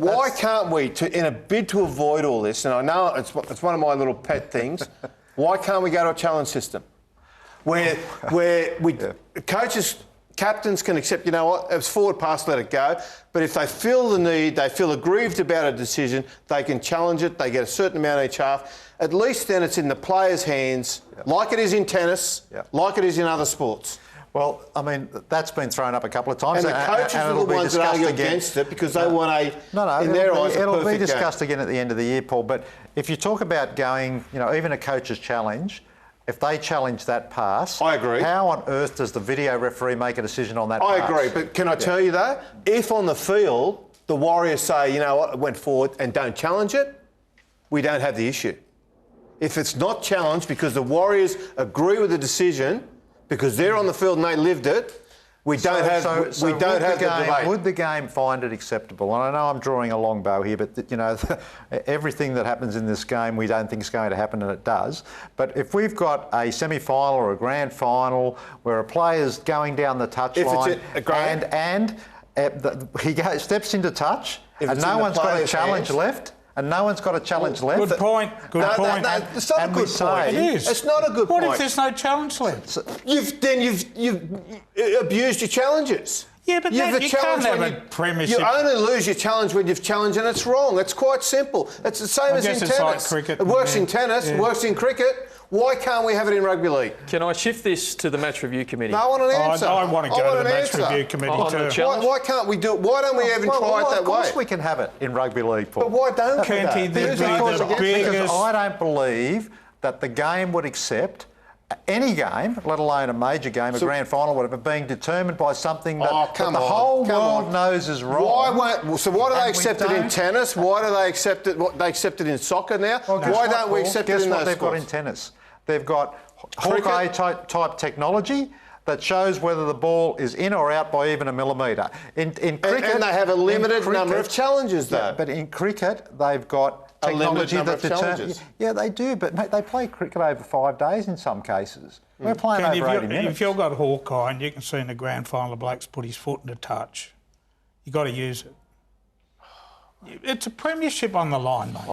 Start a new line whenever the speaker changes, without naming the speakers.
But
why can't we, in a bid to avoid all this, and I know it's one of my little pet things, why can't we go to a challenge system? Where coaches, captains can accept, you know what, it's forward pass, let it go. But if they feel the need, they feel aggrieved about a decision, they can challenge it, they get a certain amount each half. At least then it's in the players' hands, like it is in tennis, like it is in other sports.
Well, I mean, that's been thrown up a couple of times.
And the coaches are the ones that argue against it because they want in their eyes,
it'll be discussed again at the end of the year, Paul. But if you talk about going, you know, even a coach's challenge, if they challenge that pass,
I agree.
How on earth does the video referee make a decision on that pass?
I agree, but can I tell you though, if on the field the Warriors say, you know what, it went forward and don't challenge it, we don't have the issue. If it's not challenged because the Warriors agree with the decision, because they're on the field and they lived it, we don't have the debate.
Would the game find it acceptable? And I know I'm drawing a long bow here, but you know, everything that happens in this game we don't think is going to happen, and it does. But if we've got a semi-final or a grand final where a player's going down the touchline and he steps into touch and no one's got a challenge left. And no one's got a challenge left.
Good point. Good point.
No, it's not a good point.
It is.
It's not a good point.
What if there's no challenge left?
You've abused your challenges.
Yeah, but you can't have a premiership.
You only lose your challenge when you've challenged, and it's wrong. It's quite simple. It's the same as in tennis.
Like cricket.
It works in tennis. It works in cricket. Why can't we have it in rugby league?
Can I shift this to the match review committee?
No, I want an answer.
I want to go to the match review committee too.
Why can't we do it? Why don't we even try it that way?
Of course we can have it in rugby league, Paul.
But why don't we?
Because
I don't believe that the game would accept any game, let alone a major game, a grand final, whatever, being determined by something that the whole world knows is wrong.
Why do they accept it in tennis? Why do they accept it? They accept it in soccer now. Why don't we accept it in those sports?
Guess what they've got in tennis? They've got Hawkeye type technology that shows whether the ball is in or out by even a millimetre. In cricket,
and they have a limited number of challenges, though.
Yeah, but in cricket, they've got technology that determines. Yeah, they do, but mate, they play cricket over 5 days in some cases. We're playing over 80 minutes.
If you've got Hawkeye and you can see in the grand final, Blake's put his foot in the touch, you've got to use it. It's a premiership on the line, mate.